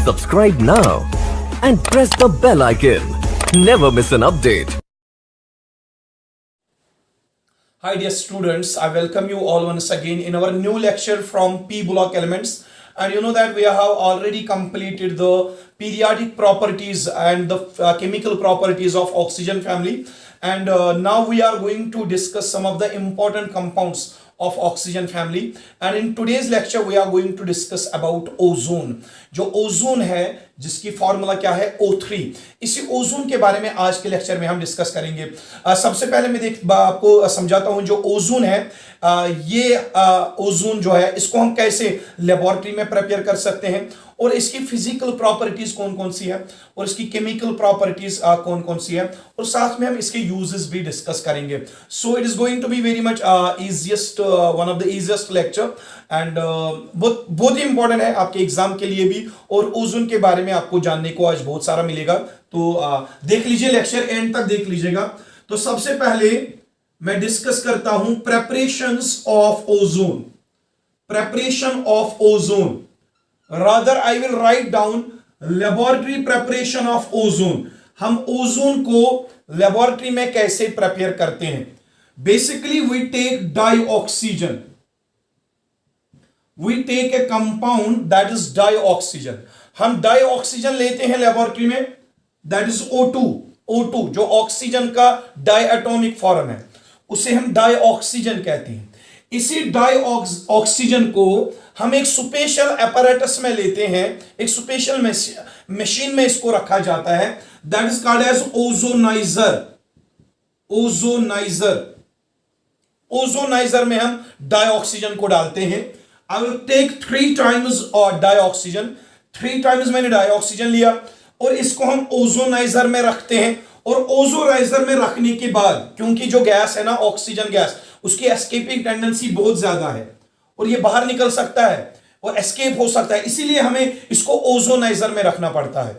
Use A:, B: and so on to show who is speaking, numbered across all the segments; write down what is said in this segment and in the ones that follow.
A: Subscribe now and press the bell icon. Never miss an update.
B: Hi dear students, I welcome you all once again in our new lecture from P block elements. And you know that we have already completed the periodic properties and the chemical properties of oxygen family. And now we are going to discuss some of the important compounds of oxygen family. And in today's lecture we are going to discuss about ozone. जो ozone है जिसकी formula क्या है O3, इसी ozone के बारे में आज के लेक्चर में हम डिस्कस करेंगे। सबसे पहले मैं आपको समझाता हूं जो ओजोन है, ये ओजोन जो है इसको हम कैसे लेबोरेटरी में प्रिपेयर कर सकते हैं और इसकी फिजिकल प्रॉपर्टीज कौन कौन सी है और इसकी केमिकल प्रॉपर्टीज कौन कौन सी है और साथ में हम इसके यूजेस भी डिस्कस करेंगे। So it is going to be very much easiest, one of the easiest lecture and बहुत ही इंपॉर्टेंट है आपके एग्जाम के लिए भी, और ओजोन के बारे में आपको जानने को आज बहुत सारा मिलेगा। तो देख लीजिए, लेक्चर एंड तक देख लीजिएगा। तो सबसे पहले मैं डिस्कस करता हूं preparations of ozone. Preparation of ozone, rather I will write down laboratory preparation of ozone. हम ओजोन को लेबोरेटरी में कैसे प्रिपेयर करते हैं। Basically we take dioxygen, we take a compound that is dioxygen. हम डाइऑक्सीजन लेते हैं लेबोरेटरी में, दैट इज O2। O2 जो ऑक्सीजन का डायएटॉमिक फॉर्म है उसे हम डाइऑक्सीजन कहते हैं। इसी डाइऑक्सीजन को हम एक स्पेशल apparatus में लेते हैं, एक स्पेशल मशीन में इसको रखा जाता है, that is called as ozoniser. Ozoniser, ozoniser में हम डाइऑक्सीजन को डालते हैं। आई विल टेक 3 times और डाइऑक्सीजन, 3 times मैंने डाइऑक्सीजन लिया और इसको हम ओजोनाइजर में रखते हैं। और ओजोनाइजर में रखने के बाद, क्योंकि जो गैस है ना ऑक्सीजन गैस, उसकी एस्केपिंग टेंडेंसी बहुत ज्यादा है और ये बाहर निकल सकता है और एस्केप हो सकता है, इसीलिए हमें इसको ओजोनाइजर में रखना पड़ता है।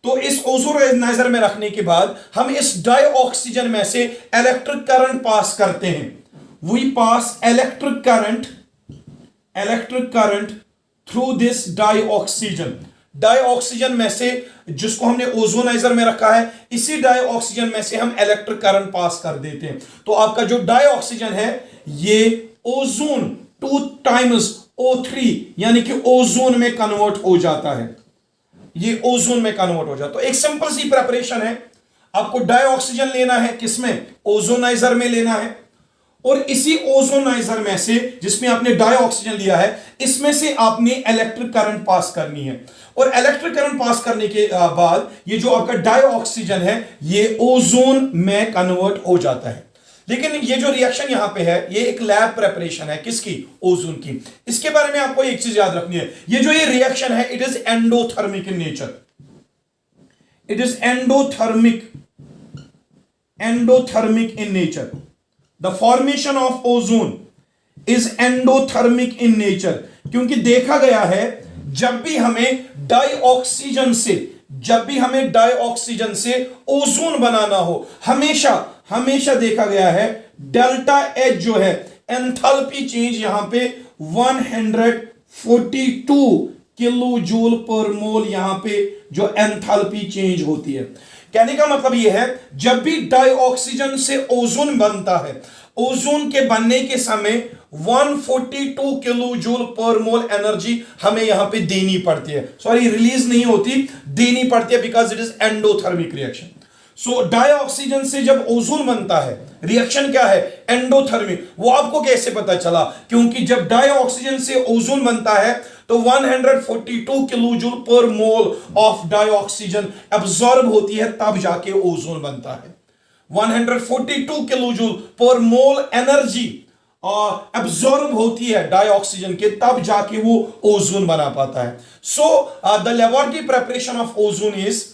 B: तो इस ओजोनाइजर में रखने के बाद हम इस डाइऑक्सीजन में से इलेक्ट्रिक करंट पास करते हैं। We pass electric current through this dioxygen. Dioxygen में से, जिसको हमने ओजोनाइजर में रखा है, इसी डाइऑक्सीजन में से हम इलेक्ट्रिक करंट पास कर देते हैं। तो आपका जो डाइऑक्सीजन है ये ओजोन 2 times O3 यानी कि ओजोन में कन्वर्ट हो जाता है। ये ओजोन में कन्वर्ट हो जाता है। तो एक सिंपल सी प्रिपरेशन है, आपको डाइऑक्सीजन लेना है, किसमें, ओजोनाइजर में लेना है, और इसी ओजोनाइजर में से जिसमें आपने डाइऑक्सीजन लिया है इसमें से आपने इलेक्ट्रिक करंट पास करनी है। और इलेक्ट्रिक करंट पास करने के बाद ये जो आपका डाइऑक्सीजन है ये ओजोन में कन्वर्ट हो जाता है। लेकिन ये जो रिएक्शन यहां पे है ये एक लैब प्रिपरेशन है, किसकी, ओजोन की। इसके बारे में आपको एक चीज याद रखनी है, ये जो ये रिएक्शन है it is endothermic in nature. It is endothermic in nature. The formation of ozone is endothermic in nature, क्योंकि देखा गया है जब भी हमें डाइऑक्सीजन से ओजोन बनाना हो, हमेशा देखा गया है डेल्टा H जो है एंथैल्पी चेंज यहां पे 142 किलो जूल पर मोल यहां पे जो एंथैल्पी चेंज होती है। कहने का मतलब यह है जब भी डाइऑक्सीजन से ओजोन बनता है, ओजोन के बनने के समय 142 किलो जूल पर मोल एनर्जी हमें यहां पे देनी पड़ती है, सॉरी रिलीज नहीं होती, देनी पड़ती है, because it is endothermic reaction. So dioxygen से जब ओजोन बनता है रिएक्शन क्या है, एंडोथर्मिक। वो आपको कैसे पता चला, क्योंकि जब डाइऑक्सीजन से ओजोन बनता है तो 142 kilojoule per mole of dioxygen absorb होती है, तब जाके ओजोन बनता है। 142 किलो जूल पर मोल एनर्जी एब्जॉर्ब होती है डाइऑक्सीजन के, तब जाके वो ओजोन बना पाता है। So the laboratory preparation of ozone is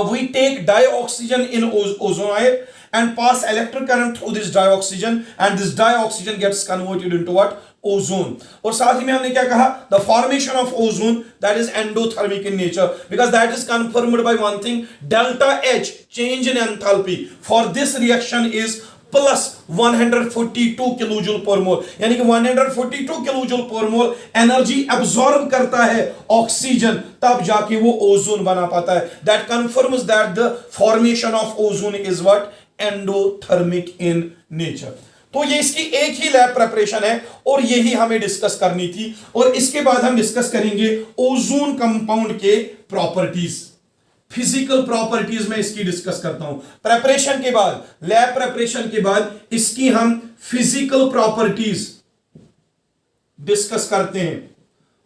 B: we take dioxygen in ozonoid and pass electric current through this dioxygen, and this dioxygen gets converted into what, ozone। और साथ ही में हमने क्या कहा, the formation of ozone that is endothermic in nature, because that is confirmed by one thing, delta H change in enthalpy for this reaction is plus 142 kilojoule per mole, यानी कि 142 kilojoule per मोल energy absorb करता है oxygen, तब जाके वो ozone बना पाता है. That confirms that the formation of ozone is what, endothermic in nature. तो ये इसकी एक ही लैब प्रिपरेशन है और यही हमें डिस्कस करनी थी. और इसके बाद हम डिस्कस करेंगे ओजोन कंपाउंड के प्रॉपर्टीज, फिजिकल प्रॉपर्टीज में इसकी डिस्कस करता हूं. प्रेपरेशन के बाद, लैब प्रेपरेशन के बाद इसकी हम फिजिकल प्रॉपर्टीज डिस्कस करते हैं.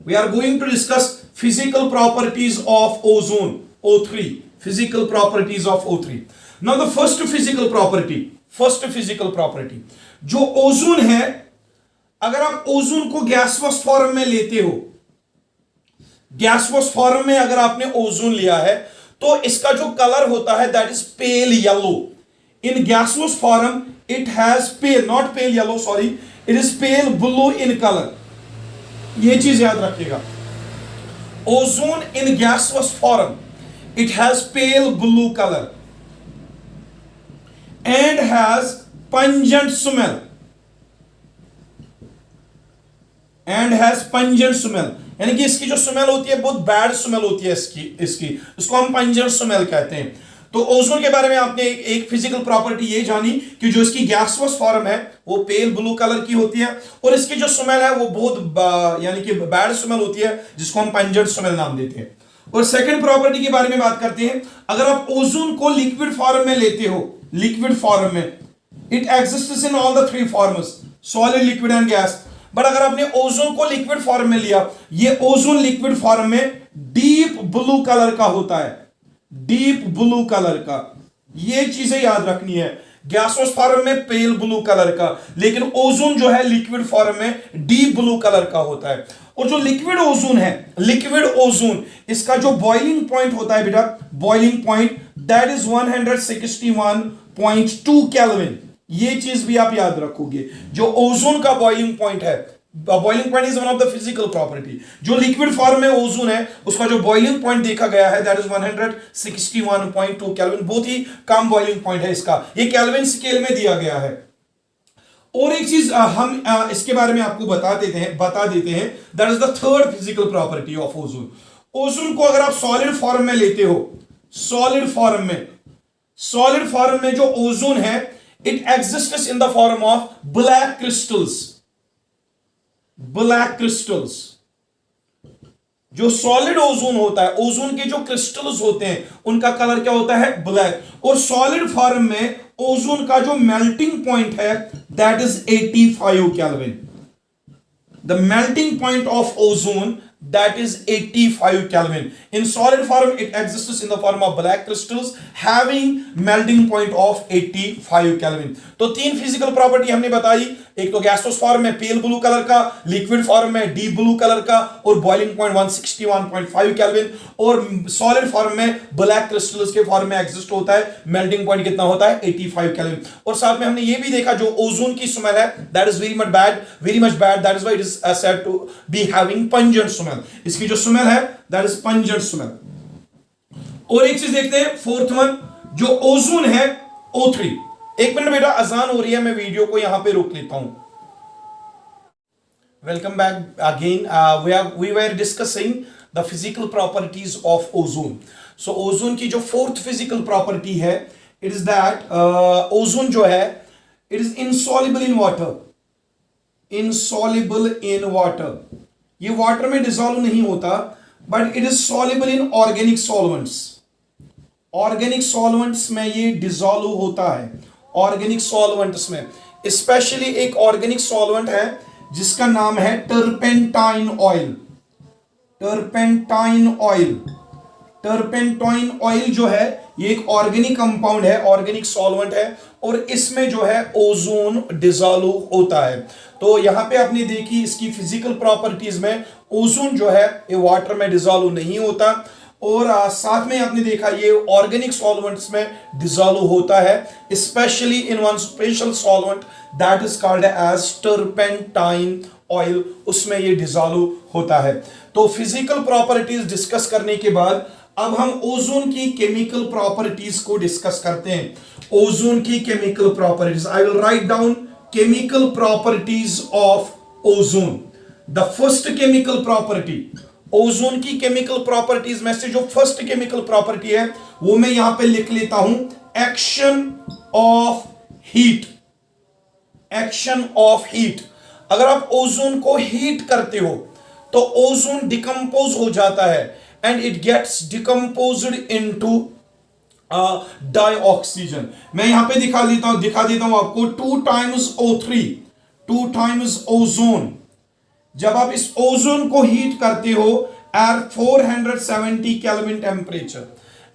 B: We are going to discuss physical properties of ozone, O3, physical properties of O3. Now the first physical property जो ओजोन है, अगर आप ओजोन को गैसवस फॉर्म में लेते हो, गैसवस फॉर्म में अगर आपने ओजोन लिया है तो इसका जो कलर होता है that is pale yellow. In gaseous form it has pale, not pale yellow, sorry, it is pale blue in colour. यह चीज याद रखिएगा. Ozone in gaseous form it has pale blue colour and has pungent smell, यानी कि इसकी जो smell होती है बहुत बैड स्मेल होती है इसको हम पंजेंट स्मेल कहते हैं. तो ओजोन के बारे में आपने एक फिजिकल प्रॉपर्टी ये जानी कि जो इसकी गैसवस फॉर्म है वो पेल ब्लू कलर की होती है और इसकी जो स्मेल है वो बहुत यानी कि बैड स्मेल होती है, जिसको हम पंजेंट स्मेल नाम देते हैं. और सेकंड प्रॉपर्टी के बारे में बात करते हैं. अगर आप ओजोन को लिक्विड फॉर्म में लेते हो, लिक्विड फॉर्म में, it exists in all the three forms, solid, liquid and gas. But अगर आपने ओजोन को लिक्विड फॉर्म में लिया, ये ओजोन लिक्विड फॉर्म में डीप ब्लू कलर का होता है, डीप ब्लू कलर का. ये चीजें याद रखनी है. गैसोस फॉर्म में पेल ब्लू कलर का, लेकिन ओजोन जो है लिक्विड फॉर्म में डीप ब्लू कलर का होता है. और जो लिक्विड ओजोन है, लिक्विड ओजोन, इसका जो बॉइलिंग पॉइंट होता है बेटा, boiling point that is 161.2 kelvin. ये चीज भी आप याद रखोगे. जो ओजोन का बॉइलिंग पॉइंट है, boiling point is one of the physical property. जो लिक्विड फॉर्म में ओजोन है उसका जो बॉइलिंग पॉइंट देखा गया है दैट इज 161.2 केल्विन. बहुत ही कम बॉइलिंग पॉइंट है इसका, ये केल्विन स्केल में दिया गया है. और एक चीज हम इसके बारे में आपको बता देते हैं that is the third physical property of ozone. Ozone को अगर आप सॉलिड फॉर्म में लेते हो, सॉलिड फॉर्म में जो ओजोन है it exists in the form of black crystals. जो सॉलिड ओजोन होता है, ओजोन के जो क्रिस्टल्स होते हैं उनका कलर क्या होता है, ब्लैक. और सॉलिड फॉर्म में ओजोन का जो मेल्टिंग पॉइंट है that is 85 kelvin. The melting point of ozone that is 85 Kelvin. In solid form it exists in the form of black crystals having melting point of 85 Kelvin. तो तीन physical property हमने बताई. एक तो गैसोस form में पेल blue colour का, liquid form में deep blue colour का और बॉइलिंग पॉइंट 161.5 केल्विन. और सॉलिड फॉर्म में ब्लैक क्रिस्टल्स के फॉर्म में एग्जिस्ट होता है, मेल्टिंग पॉइंट कितना होता है, 85 केल्विन. और साथ में हमने ये भी देखा जो ओजोन की स्मेल है that is very much bad, that is why it is said to be having pungent smell. इसकी जो स्मेल है दैट इज पंजेंट स्मेल. और एक चीज देखते हैं, फोर्थ वन, जो ओजोन है O3. एक मिनट बेटा, अजान हो रही है, मैं वीडियो को यहां पे रोक लेता हूं. Welcome back again. We were discussing the physical properties of ozone. So ozone की जो फोर्थ फिजिकल प्रॉपर्टी है इट इज दैट ओजोन जो है it is insoluble in water. ये वाटर में डिसॉल्व नहीं होता but it is soluble in organic solvents में ये डिसॉल्व होता है. ऑर्गेनिक सॉल्वेंट्स में स्पेशली एक ऑर्गेनिक सॉल्वेंट है जिसका नाम है टर्पेंटाइन ऑयल जो है ये एक ऑर्गेनिक कंपाउंड है, ऑर्गेनिक सॉल्वेंट है और इसमें जो है ओजोन डिसॉल्व होता है. तो यहां पे आपने देखी इसकी फिजिकल प्रॉपर्टीज में ओजोन जो है ये वाटर में डिसॉल्व नहीं होता और साथ में आपने देखा ये ऑर्गेनिक सॉल्वेंट्स में डिसॉल्व होता है, specially in one special solvent that is called as turpentine oil, उसमें ये डिसॉल्व होता है. तो फिजिकल प्रॉपर्टीज डिस्कस करने के बाद अब हम ओजोन की केमिकल प्रॉपर्टीज को डिस्कस करते हैं। ओजोन की chemical properties, I will write down chemical properties of ozone. The first chemical property, ozone की केमिकल प्रॉपर्टीज में से जो फर्स्ट केमिकल प्रॉपर्टी है वो मैं यहां पे लिख लेता हूं, action of heat. Action of heat, अगर आप ओजोन को हीट करते हो तो ओजोन डिकम्पोज हो जाता है and it gets decomposed into dioxygen. मैं यहां पे दिखा देता हूं आपको, 2 times O3, 2 times ओजोन। जब आप इस ओजोन को हीट करते हो at 470 kelvin temperature,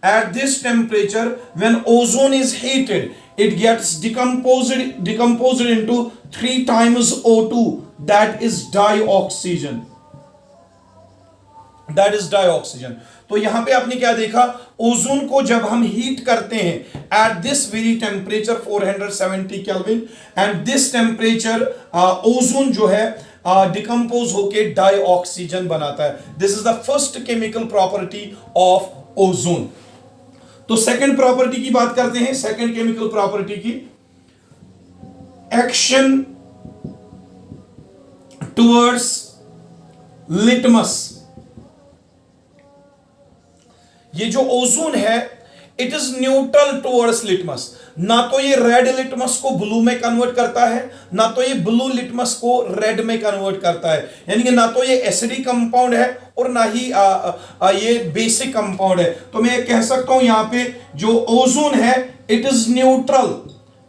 B: at this temperature when ozone is heated it gets decomposed into 3 times O2, that is dioxygen, तो यहां पे आपने क्या देखा, ओजोन को जब हम हीट करते हैं at this very temperature 470 kelvin and this temperature ozone जो है डिकम्पोज होके डाइऑक्सीजन बनाता है। This is the first chemical property of ozone. तो सेकंड प्रॉपर्टी की बात करते हैं, सेकंड केमिकल प्रॉपर्टी की, एक्शन टुवर्ड्स लिटमस। ये जो ओजोन है it is neutral towards litmus. ना तो ये रेड लिटमस को ब्लू में कन्वर्ट करता है, ना तो ये ब्लू लिटमस को रेड में कन्वर्ट करता है, यानी कि ना तो ये एसिडिक कंपाउंड है और ना ही ये बेसिक कंपाउंड है। तो मैं कह सकता हूं यहां पे जो ओजोन है it is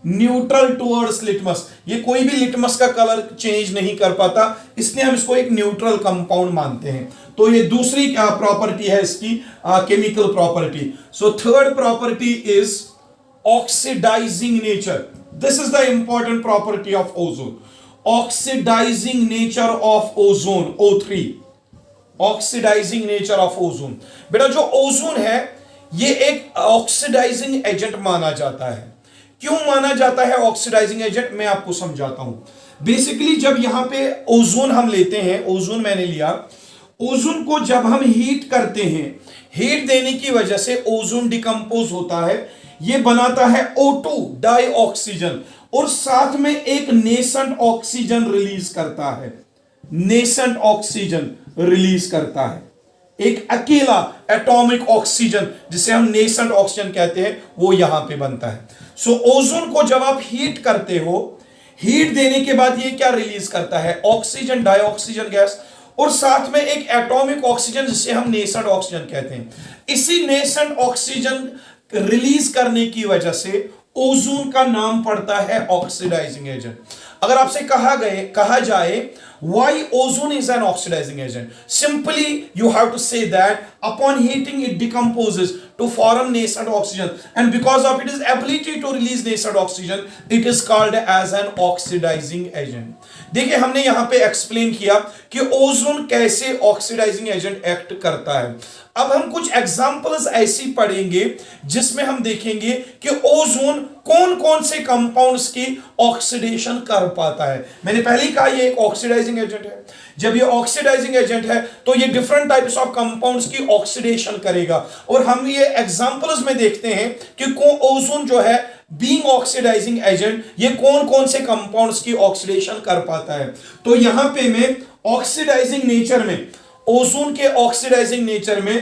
B: neutral towards litmus. ये कोई भी लिटमस का कलर चेंज नहीं कर पाता, इसलिए हम इसको एक न्यूट्रल कंपाउंड मानते हैं। तो ये दूसरी प्रॉपर्टी है इसकी chemical property. So third property is oxidising nature. This is the important property of ozone, oxidising nature of ozone, O3, oxidising nature of ozone. बेटा जो ओजोन है ये एक ऑक्सीडाइजिंग एजेंट माना जाता है। क्यों माना जाता है ऑक्सीडाइजिंग एजेंट, मैं आपको समझाता हूं। बेसिकली जब यहां पे ओजोन हम लेते हैं, ओजोन मैंने लिया, ओजोन को जब हम हीट करते हैं, हीट देने की वजह से ओजोन डिकम्पोज होता है, ये बनाता है O2 डाइऑक्सीजन और साथ में एक नेसेंट ऑक्सीजन रिलीज करता है, नेसेंट ऑक्सीजन रिलीज करता है, एक अकेला एटॉमिक ऑक्सीजन जिसे हम नेसेंट ऑक्सीजन कहते हैं वो यहां पे बनता है। सो ओजोन को जब आप हीट करते हो, हीट देने के बाद ये क्या रिलीज करता है, ऑक्सीजन, डाइऑक्सीजन गैस और साथ में एक एटॉमिक ऑक्सीजन जिसे हम नेसेंट ऑक्सीजन कहते हैं। इसी नेसेंट ऑक्सीजन रिलीज करने की वजह से ओजोन का नाम पड़ता है ऑक्सीडाइजिंग एजेंट। अगर आपसे कहा जाए why ozone is an oxidizing agent, simply you have to say that upon heating it decomposes to form nascent oxygen and because of its ability to release nascent oxygen it is called as an oxidizing agent। देखिए हमने यहां पे explain किया कि ozone कैसे oxidising agent act करता है। अब हम कुछ एग्जांपल्स ऐसी पढ़ेंगे जिसमें हम देखेंगे कि ओजोन कौन कौन से कंपाउंड्स की ऑक्सीडेशन कर पाता है। मैंने पहले ही कहा ये एक ऑक्सीडाइजिंग एजेंट है। जब ये ऑक्सीडाइजिंग एजेंट है तो ये डिफरेंट टाइप्स ऑफ कंपाउंड्स की ऑक्सीडेशन करेगा और हम ये एग्जांपल्स में देखते हैं कि ओजोन जो है बीइंग ऑक्सीडाइजिंग एजेंट ये कौन कौन से कंपाउंड्स की ऑक्सीडेशन कर पाता है। तो यहां पे मैं ऑक्सीडाइजिंग नेचर में, ओजोन के ऑक्सीडाइजिंग नेचर में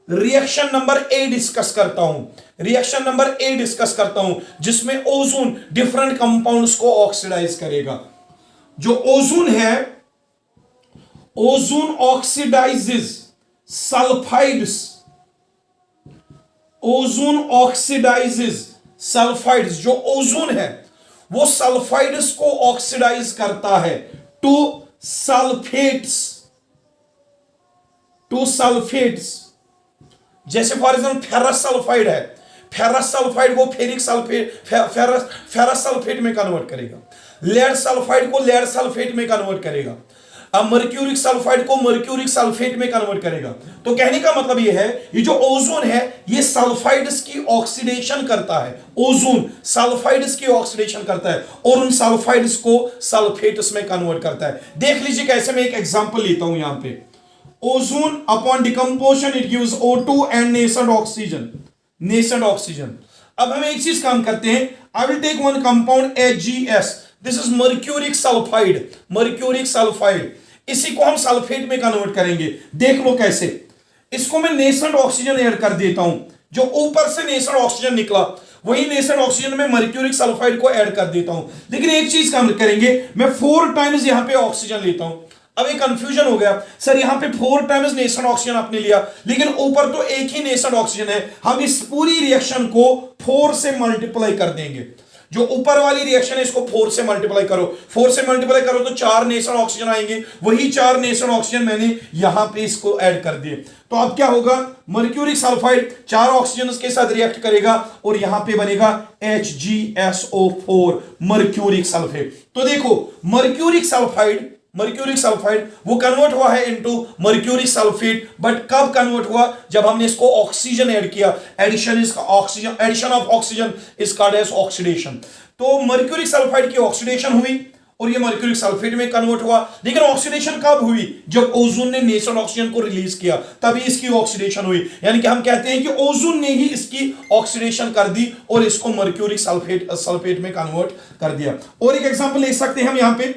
B: रिएक्शन नंबर ए डिस्कस करता हूं, रिएक्शन नंबर ए डिस्कस करता हूं जिसमें ओजोन डिफरेंट कंपाउंड्स को ऑक्सीडाइज करेगा। जो ओजोन है, ozone oxidises sulphides, ozone oxidises sulphides. जो ओजोन है वो सल्फाइड्स को ऑक्सीडाइज करता है टू सल्फेट्स, टू सल्फेट्स। जैसे फॉर एग्जाम्पल फेरस सल्फाइड है, फेरस सल्फाइड को फेरिक सल्फेट, फेरस सल्फेट में कन्वर्ट करेगा, लेड सल्फाइड को लेड सल्फेट में कन्वर्ट करेगा, अब मर्क्यूरिक सल्फाइड को मर्क्यूरिक सल्फेट में कन्वर्ट करेगा। तो कहने का मतलब यह है ये जो ओजोन है ये सल्फाइड्स की ऑक्सीडेशन करता है, ओजोन सल्फाइड्स की ऑक्सीडेशन करता है और उन सल्फाइड्स को सल्फेट्स में कन्वर्ट करता है। देख लीजिए कैसे, मैं एक एग्जांपल लेता हूं यहां पे। Ozone upon decomposition it gives O2 and nascent oxygen, nascent oxygen. अब हम एक चीज काम करते हैं, I will take one compound HgS, this is mercuric sulphide, mercuric sulphide, इसी को हम सल्फेट में कन्वर्ट करेंगे। देख लो कैसे, इसको मैं नेसेंट ऑक्सीजन ऐड कर देता हूं, जो ऊपर से नेसेंट ऑक्सीजन निकला वही नेसेंट ऑक्सीजन में मर्क्यूरिक सल्फाइड को ऐड कर देता हूं। लेकिन एक चीज काम करेंगे, मैं 4 टाइम्स यहां पे ऑक्सीजन लेता हूं। अब एक कंफ्यूजन हो गया, सर यहां पे 4 टाइम्स नेसेंट ऑक्सीजन आपने लिया, लेकिन ऊपर तो एक ही नेसेंट ऑक्सीजन है। हम इस पूरी रिएक्शन को 4 से मल्टीप्लाई कर देंगे। जो ऊपर वाली रिएक्शन है इसको 4 से मल्टीप्लाई करो, 4 से मल्टीप्लाई करो तो 4 नेसेंट ऑक्सीजन आएंगे, वही 4 नेसेंट ऑक्सीजन मैंने यहां पे इसको ऐड कर दिए। तो अब क्या होगा, मर्क्यूरिक सल्फाइड 4 ऑक्सीजन के साथ रिएक्ट करेगा और यहां पे बनेगा HgSO4, मर्क्यूरिक सल्फेट। तो देखो मर्क्यूरिक सल्फाइड, मर्क्यूरिक सल्फाइड वो कन्वर्ट हुआ है इनटू मर्क्यूरिक सल्फेट, बट कब कन्वर्ट हुआ, जब हमने इसको ऑक्सीजन ऐड किया। Addition is oxygen, addition of oxygen is called as oxidation. तो मर्क्यूरिक सल्फाइड की ऑक्सीडेशन हुई और ये मर्क्यूरिक सल्फेट में कन्वर्ट हुआ। लेकिन ऑक्सीडेशन कब हुई, जब ओजोन ने नेसेंट ऑक्सीजन को रिलीज किया, तभी इसकी ऑक्सीडेशन हुई। यानी कि हम कहते हैं कि ओजोन ने ही इसकी ऑक्सीडेशन कर दी और इसको मर्क्यूरिक सल्फेट में कन्वर्ट कर दिया। और एक एग्जांपल ले सकते हैं हम यहां पे,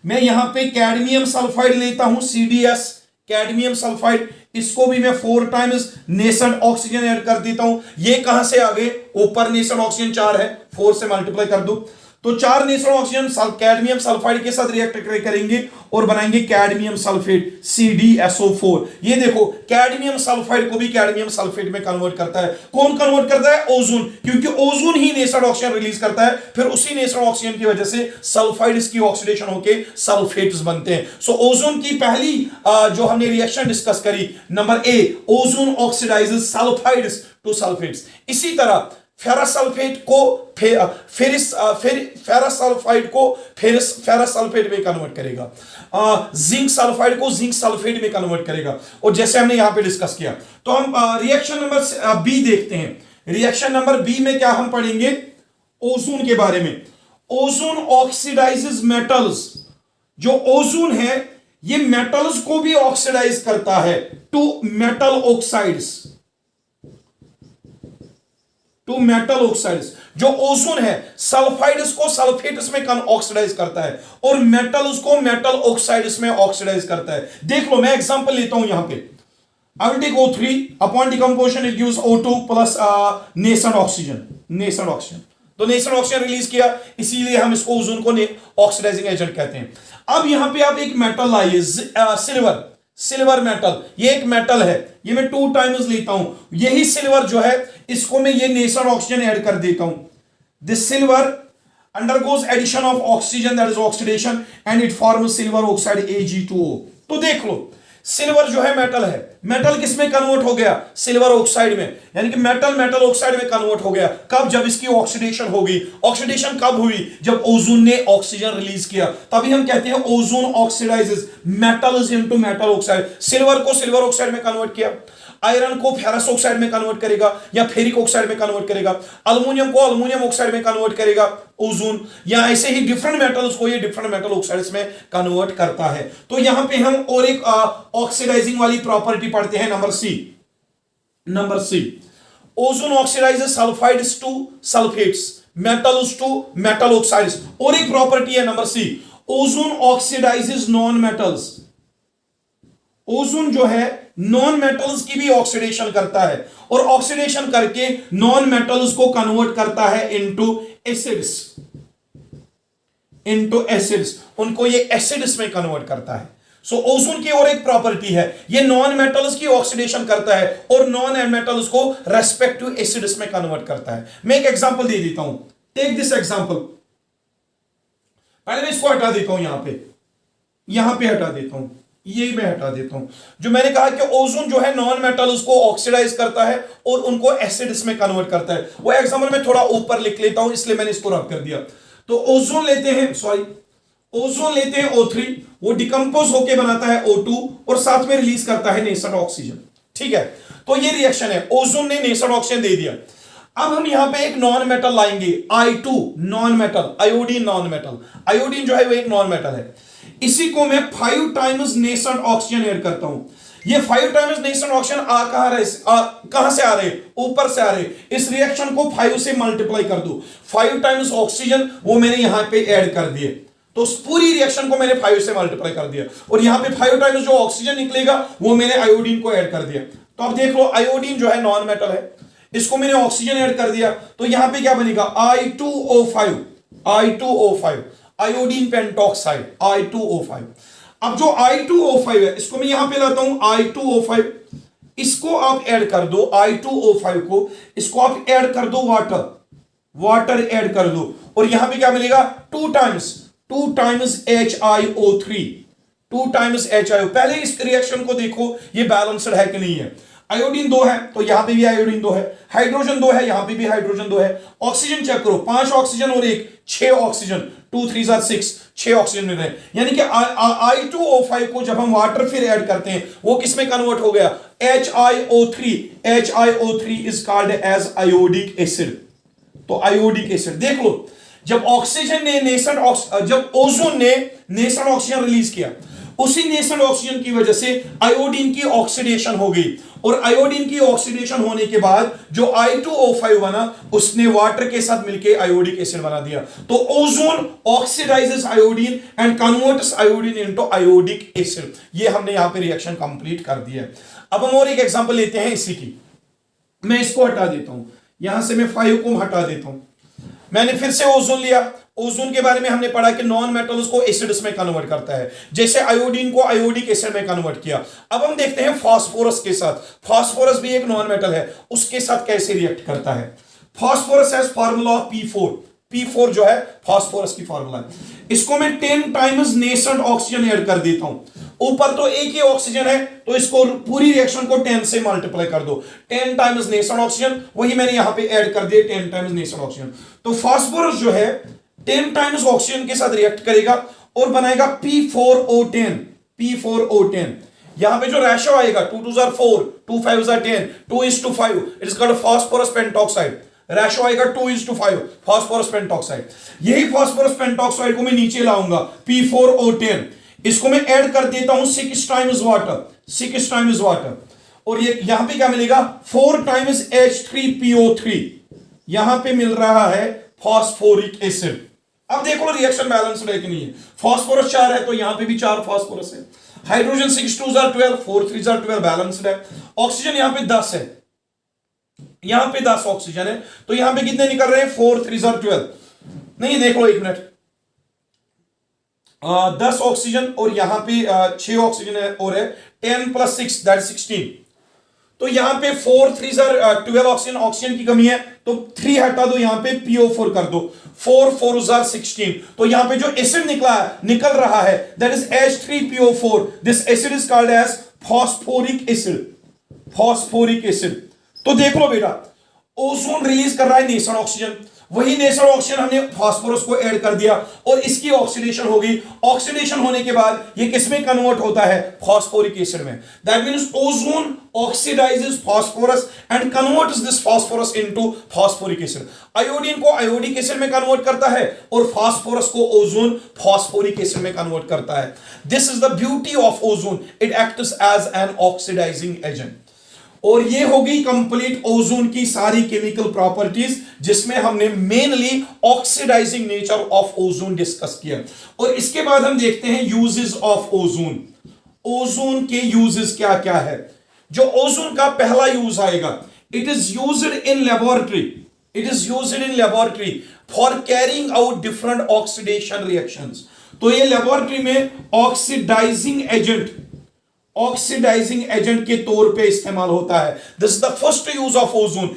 B: मैं यहां पे कैडमियम सल्फाइड लेता हूं, CdS, कैडमियम सल्फाइड, इसको भी मैं 4 टाइम्स नेसेंट ऑक्सीजन ऐड कर देता हूं। ये कहां से आ गए, ऊपर नेसेंट ऑक्सीजन 4 है, 4 से मल्टीप्लाई कर दो तो 4 नेसेंट ऑक्सीजन कैडमियम सल्फाइड के साथ रिएक्ट करेंगे और बनाएंगे कैडमियम सल्फेट, CdSO4। ये देखो कैडमियम सल्फाइड को भी कैडमियम सल्फेट में कन्वर्ट करता है। कौन कन्वर्ट करता है, ओजोन, क्योंकि ओजोन ही नेसेंट ऑक्सीजन रिलीज करता है, फिर उसी नेसेंट ऑक्सीजन की वजह से सल्फाइड्स की ऑक्सीडेशन होके सल्फेट्स बनते हैं। सो ओजोन की पहली जो हमने रिएक्शन डिस्कस करी, number A, ozone oxidises sulphides to sulphates. इसी तरह फेरस सल्फेट को फेरस सल्फाइड को फेरस सल्फेट में कन्वर्ट करेगा, जिंक सल्फाइड को जिंक सल्फेट में कन्वर्ट करेगा, और जैसे हमने यहां पे डिस्कस किया। तो हम रिएक्शन नंबर B देखते हैं। रिएक्शन नंबर B में क्या हम पढ़ेंगे, ओजोन के बारे में। ओजोन ऑक्सीडाइजेस मेटल्स, जो ओजोन है ये मेटल्स को भी ऑक्सीडाइज करता है to metal oxides, to metal oxides. जो ओजोन है सल्फाइड्स को सल्फेट्स में ऑक्सीडाइज करता है और मेटल्स को मेटल ऑक्साइड्स में ऑक्सीडाइज करता है। देख लो मैं एग्जांपल लेता हूं यहां पे, I will take O3 upon decomposition it gives O2 plus nascent oxygen, nascent oxygen. तो नेसेंट ऑक्सीजन रिलीज किया, इसीलिए हम इसको ओजोन को ऑक्सीडाइजिंग एजेंट कहते हैं। अब यहां पे आप एक मेटल लाइए, सिल्वर, सिल्वर मेटल, ये एक मेटल है, ये मैं 2 टाइम्स लेता हूं। यही सिल्वर जो है इसको मैं ये नेसेंट ऑक्सीजन ऐड कर देता हूं। This silver undergoes addition of oxygen, that is oxidation, and it forms silver oxide Ag2O। तो देख लो सिल्वर जो है मेटल है, मेटल किस में कन्वर्ट हो गया, सिल्वर ऑक्साइड में, यानी कि मेटल मेटल ऑक्साइड में कन्वर्ट हो गया। कब, जब इसकी ऑक्सीडेशन हो गई। ऑक्सीडेशन कब हुई, जब ओजोन ने ऑक्सीजन रिलीज किया, तभी हम कहते हैं ozone oxidises metals into metal oxide. Silver को सिल्वर ऑक्साइड में कन्वर्ट किया, आयरन को फेरस ऑक्साइड में कन्वर्ट करेगा या फेरिक ऑक्साइड में कन्वर्ट करेगा, अल्युमिनियम को अल्युमिनियम ऑक्साइड में कन्वर्ट करेगा ओजोन, या ऐसे ही डिफरेंट मेटल्स को ये डिफरेंट मेटल ऑक्साइड्स में कन्वर्ट करता है। तो यहां पे हम और एक ऑक्सीडाइजिंग वाली प्रॉपर्टी पढ़ते हैं, number C, number C, ozone oxidises sulphides to sulphates, metals to metal oxides. और एक प्रॉपर्टी है number C, ozone oxidises non metals. Ozone जो है नॉन मेटल्स की भी ऑक्सीडेशन करता है और ऑक्सीडेशन करके नॉन मेटल्स को कन्वर्ट करता है इनटू एसिड्स, इनटू एसिड्स, उनको ये एसिड्स में कन्वर्ट करता है। सो ओजोन की और एक प्रॉपर्टी है, ये नॉन मेटल्स की ऑक्सीडेशन करता है और नॉन मेटल्स को रेस्पेक्टिव एसिड्स में कन्वर्ट करता है। मैं एक एग्जांपल दे देता हूं, टेक दिस एग्जांपल। पहले मैं इसको हटा देता हूं, यहां पे हटा देता हूं, ये मैं हटा देता हूं। जो मैंने कहा कि ओजोन जो है नॉन मेटल्स को ऑक्सीडाइज करता है और उनको एसिड्स में कन्वर्ट करता है। वो एग्जांपल मैं थोड़ा ऊपर लिख लेता हूं, इसलिए मैंने इसको रब कर दिया। तो ओजोन लेते हैं, ओजोन लेते हैं O3, वो डिकम्पोज होके बनाता है O2 और साथ में रिलीज करता है नेसेंट ऑक्सीजन। ठीक है, तो ये रिएक्शन है, ओजोन ने नेसेंट ऑक्सीजन दे दिया। अब हम यहां पे एक नॉन मेटल लाएंगे, I2 non metal, iodine non metal. Iodine जो है वो एक नॉन मेटल है। इसी को मैं 5 टाइम्स नेसेंट ऑक्सीजन ऐड करता हूं। ये 5 टाइम्स नेसेंट ऑक्सीजन कहां से आ रहे, ऊपर से आ रहे। इस रिएक्शन को 5 से मल्टीप्लाई कर दो, 5 टाइम्स ऑक्सीजन वो मैंने यहां पे ऐड कर दिए। तो उस पूरी रिएक्शन को मैंने 5 से मल्टीप्लाई कर दिया और यहां पे 5 टाइम्स जो ऑक्सीजन निकलेगा वो मैंने आयोडीन को ऐड कर दिया। तो अब देख लो, आयोडीन जो है नॉन मेटल है, इसको मैंने ऑक्सीजन ऐड कर दिया, तो यहां पे क्या बनेगा, I2O5 आयोडीन पेंटॉक्साइड, I2O5। अब जो I2O5 है इसको मैं यहां पे लाता हूं, I2O5, इसको आप ऐड कर दो, I2O5 को इसको आप ऐड कर दो, वाटर ऐड कर दो, और यहां पे क्या मिलेगा, 2 टाइम्स HiO3, 2 टाइम्स HiO। पहले इस रिएक्शन को देखो ये बैलेंस्ड है कि नहीं है। आयोडीन 2 है तो यहां पे भी आयोडीन 2 है, हाइड्रोजन 2 है, यहां पे भी हाइड्रोजन 2 है। ऑक्सीजन चेक करो, 5 ऑक्सीजन और 1, 6 ऑक्सीजन, 2 3 6, 6 ऑक्सीजन मिल रहे हैं। यानी कि I2O5 को जब हम वाटर फिर ऐड करते हैं वो किस में कन्वर्ट हो गया, HiO3 is called as iodic acid. तो आयोडिक एसिड देख लो, जब ओजोन ने नेसेंट ऑक्सीजन रिलीज किया, उसी नेसेंट ऑक्सीजन की वजह से आयोडीन की ऑक्सीडेशन हो गई, और आयोडीन की ऑक्सीडेशन होने के बाद जो I2O5 बना उसने वाटर के साथ मिलकर आयोडिक एसिड बना दिया। तो ozone oxidises iodine and converts iodine into iodic acid. ये हमने यहां पे रिएक्शन कंप्लीट कर दिया है। अब हम और एक एग्जांपल लेते हैं इसी की। मैं इसको हटा देता हूं, यहां से मैं 5 को हटा देता हूं। मैंने फिर से ओजोन लिया। ओजोन के बारे में हमने पढ़ा कि नॉन मेटल्स को एसिड्स में कन्वर्ट करता है, जैसे आयोडीन को आयोडिक एसिड में कन्वर्ट किया। अब हम देखते हैं फास्फोरस के साथ। फास्फोरस भी एक नॉन मेटल है, उसके साथ कैसे रिएक्ट करता है। फास्फोरस हैज फार्मूला P4 जो है फास्फोरस की फार्मूला है। इसको मैं 10 टाइम्स नेसेंट ऑक्सीजन ऐड कर देता हूं। ऊपर तो एक ही ऑक्सीजन है तो इसको पूरी रिएक्शन को 10 से मल्टीप्लाई कर दो, 10 टाइम्स नेसेंट ऑक्सीजन, वही मैंने यहां पे ऐड कर दिया 10 टाइम्स नेसेंट ऑक्सीजन। तो फास्फोरस जो है 10 टाइम्स ऑक्सीजन के साथ रिएक्ट करेगा और बनाएगा P4O10। यहां पे जो रेशो आएगा 2 2 4, 2 5 10, 2:5, it is called phosphorus pentoxide. Ratio आएगा 2:5 फास्फोरस पेंटॉक्साइड। यही फास्फोरस पेंटॉक्साइड को मैं नीचे लाऊंगा P4O10, इसको मैं ऐड कर देता हूं 6 टाइम्स वाटर, और ये यहां पे क्या मिलेगा, 4 टाइम्स H3PO3, यहां पे मिल रहा है फास्फोरिक एसिड। अब देखो रिएक्शन बैलेंस्ड है कि नहीं है। फास्फोरस 4 है तो यहां पे भी 4 फास्फोरस है। हाइड्रोजन 6 2 12, 4 3 12 बैलेंस्ड है। ऑक्सीजन यहां पे 10 है, यहां पे 10 ऑक्सीजन है, तो यहां पे कितने निकल रहे हैं, 4 3 12। नहीं देख लो एक मिनट, 10 ऑक्सीजन और यहां पे 6 ऑक्सीजन है और है 10 + 6 दैट 16। तो यहां पे 4 3 12 ऑक्सीजन की कमी है तो 3 हटा दो, यहां पे PO4 कर दो, 4 4 16। तो यहां पे जो एसिड निकल रहा है that is H3PO4। This acid is called as phosphoric acid. तो देख लो बेटा, ओजोन रिलीज कर रहा है नेसेंट ऑक्सीजन, वही नेसेंट ऑक्सीजन हमने फास्फोरस को ऐड कर दिया और इसकी ऑक्सीडेशन हो गई। ऑक्सीडेशन होने के बाद ये किसमें कन्वर्ट होता है, फास्फोरिक एसिड में। That means ozone oxidises phosphorus and converts this phosphorus into phosphoric acid. Iodine को आयोडिक एसिड में कन्वर्ट करता है और फास्फोरस को ओजोन फास्फोरिक एसिड में कन्वर्ट करता है। This is the beauty of ozone, it acts as an oxidising agent. और ये हो गई कंप्लीट ओजोन की सारी केमिकल प्रॉपर्टीज, जिसमें हमने mainly oxidising nature of ozone discuss किया। और इसके बाद हम देखते हैं यूजेस ऑफ ओजोन। ओजोन के यूजेस क्या क्या है। जो ओजोन का पहला यूज आएगा, it is used in laboratory for carrying out different oxidation reactions. तो ये लेबोरेटरी में ऑक्सीडाइजिंग एजेंट के तौर पे इस्तेमाल होता है। This is the first use of ozone.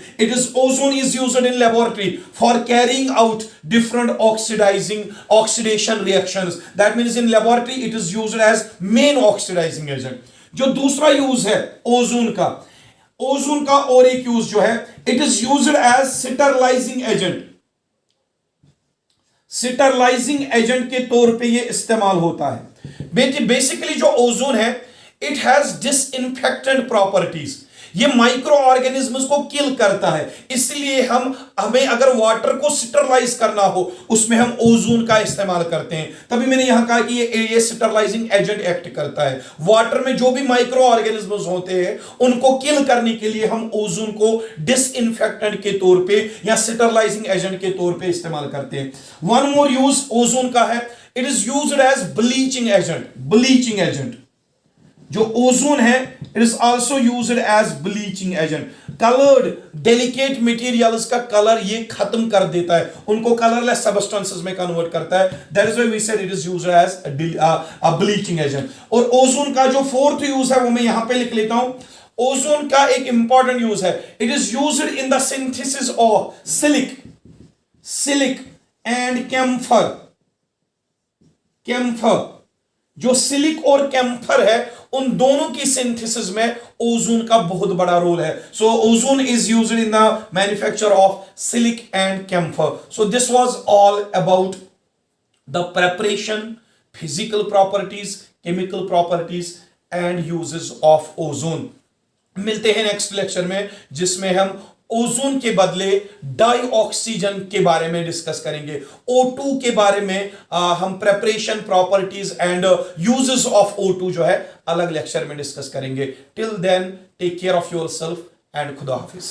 B: Ozone is used in laboratory for carrying out different oxidation reactions. That means in laboratory it is used as main oxidising agent. जो दूसरा use है ozone का और एक use जो है, it is used as sterilising agent के तौर पे ये इस्तेमाल होता है। बेसिकली जो ओजोन है, इट हैज डिसइंफेक्टेंट प्रॉपर्टीज। ये माइक्रो ऑर्गेनिज्म्स को किल करता है, इसलिए हमें अगर वाटर को स्टरलाइज करना हो उसमें हम ओजोन का इस्तेमाल करते हैं। तभी मैंने यहां कहा कि ये स्टरलाइजिंग एजेंट एक्ट करता है। वाटर में जो भी माइक्रो ऑर्गेनिज्म्स होते हैं उनको किल करने के लिए हम ओजोन को डिसइंफेक्टेंट के तौर पे या स्टरलाइजिंग एजेंट के तौर पे इस्तेमाल करते हैं। वन मोर यूज ओजोन का है, it is used as bleaching agent. Bleaching agent जो ओजोन है, it is also used as bleaching agent. Coloured delicate materials का कलर ये खत्म कर देता है, उनको कलरलेस सब्सटेंसेस में कन्वर्ट करता है। That is why we said it is used as a bleaching agent. और ओजोन का जो फोर्थ यूज है वो मैं यहां पे लिख लेता हूं। ओजोन का एक इंपॉर्टेंट यूज है, it is used in the synthesis of silk and camphor. जो सिलिक और कैम्फर है उन दोनों की सिंथेसिस में ओजोन का बहुत बड़ा रोल है। So ozone is used in the manufacture of silk and camphor. So this was all about the preparation, physical properties, chemical properties and uses of ozone. मिलते हैं नेक्स्ट लेक्चर में जिसमें हम ओजोन के बदले डाई ऑक्सीजन के बारे में डिस्कस करेंगे। O2 के बारे में हम preparation, properties and uses of O2 जो है अलग लेक्चर में डिस्कस करेंगे। Till then take care of yourself and खुदा हाफिज।